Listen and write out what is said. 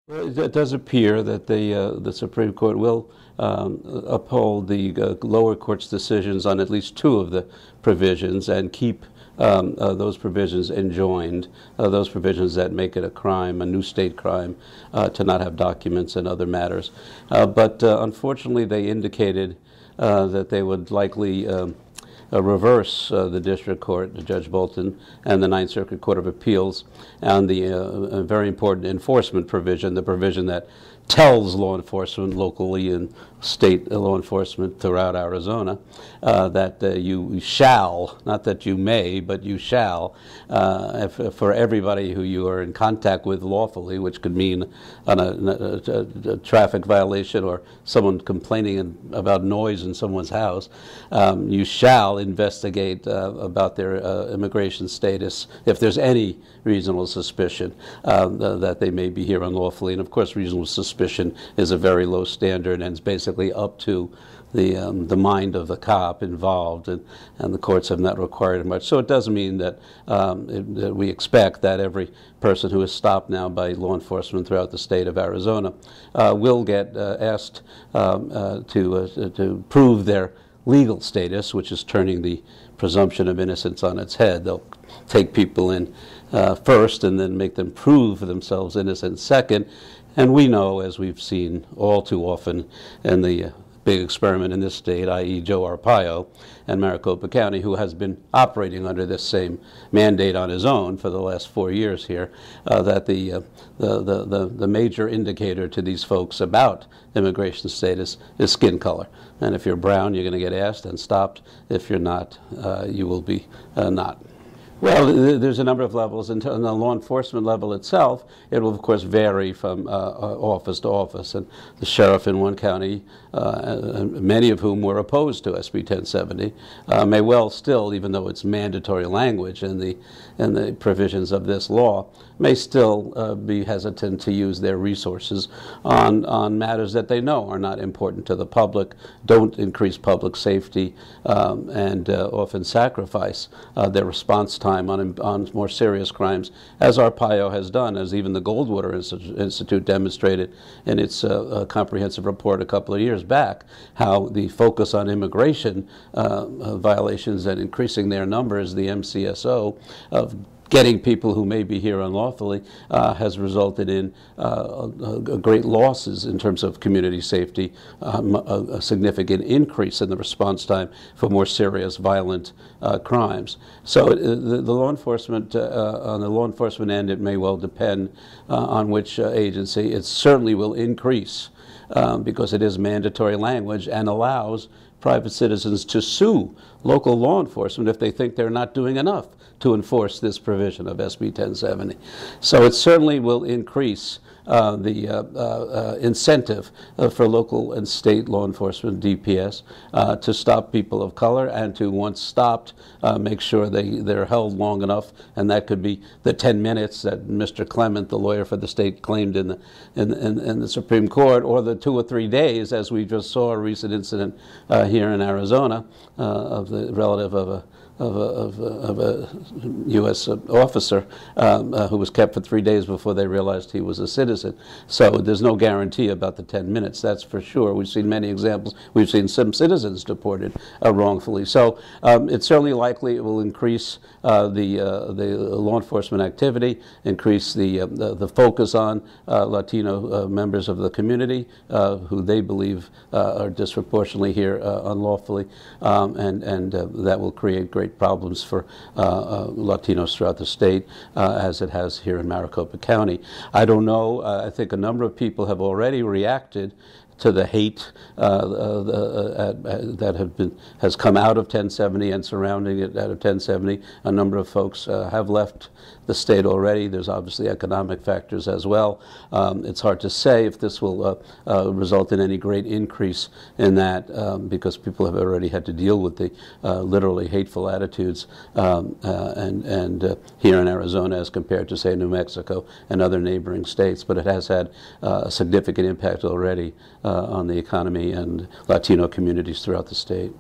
Well, it does appear that the Supreme Court will uphold the lower court's decisions on at least two of the provisions and keep those provisions enjoined, those provisions that make it a crime, a new state crime, to not have documents and other matters. But unfortunately, they indicated that they would likely reverse the district court, Judge Bolton, and the Ninth Circuit Court of Appeals on the very important enforcement provision, the provision that tells law enforcement locally and state law enforcement throughout Arizona that you shall, not that you may, but you shall, for everybody who you are in contact with lawfully, which could mean on a traffic violation or someone complaining about noise in someone's house, you shall investigate about their immigration status if there's any reasonable suspicion that they may be here unlawfully. And of course, reasonable suspicion is a very low standard and is basically up to the mind of the cop involved, and the courts have not required much. So it does mean that, that we expect that every person who is stopped now by law enforcement throughout the state of Arizona will get asked to prove their legal status, which is turning the presumption of innocence on its head. They'll take people in first and then make them prove themselves innocent second. And we know, as we've seen all too often in the big experiment in this state, i.e. Joe Arpaio and Maricopa County, who has been operating under this same mandate on his own for the last 4 years here, that the major indicator to these folks about immigration status is skin color. And if you're brown, you're going to get asked and stopped. If you're not, you will be not. Well, there's a number of levels. On the law enforcement level itself, it will, of course, vary from office to office. And the sheriff in one county, many of whom were opposed to SB 1070, may well still, even though it's mandatory language in the provisions of this law, may still be hesitant to use their resources on matters that they know are not important to the public, don't increase public safety, and often sacrifice their response time on more serious crimes, as Arpaio has done, as even the Goldwater Institute demonstrated in its comprehensive report a couple of years back, how the focus on immigration violations and increasing their numbers, the MCSO, of getting people who may be here unlawfully, has resulted in great losses in terms of community safety, a significant increase in the response time for more serious violent crimes. So the law enforcement, on the law enforcement end, it may well depend on which agency. It certainly will increase because it is mandatory language and allows private citizens to sue local law enforcement if they think they're not doing enough to enforce this provision of SB 1070. So it certainly will increase the incentive for local and state law enforcement, DPS, to stop people of color, and to, once stopped, make sure they're held long enough, and that could be the 10 minutes that Mr. Clement, the lawyer for the state, claimed in the Supreme Court, or the 2 or 3 days, as we just saw a recent incident here in Arizona of the relative of a U.S. officer who was kept for 3 days before they realized he was a citizen. So there's no guarantee about the 10 minutes, that's for sure. We've seen many examples. We've seen some citizens deported wrongfully. So it's certainly likely it will increase the law enforcement activity, increase the focus on Latino members of the community who they believe are disproportionately here unlawfully, and that will create great problems for Latinos throughout the state, as it has here in Maricopa County. I don't know. I think a number of people have already reacted to the hate that has come out of 1070 and surrounding it out of 1070. A number of folks have left the state already. There's obviously economic factors as well. It's hard to say if this will result in any great increase in that, because people have already had to deal with the literally hateful attitudes here in Arizona as compared to, say, New Mexico and other neighboring states. But it has had a significant impact already on the economy and Latino communities throughout the state.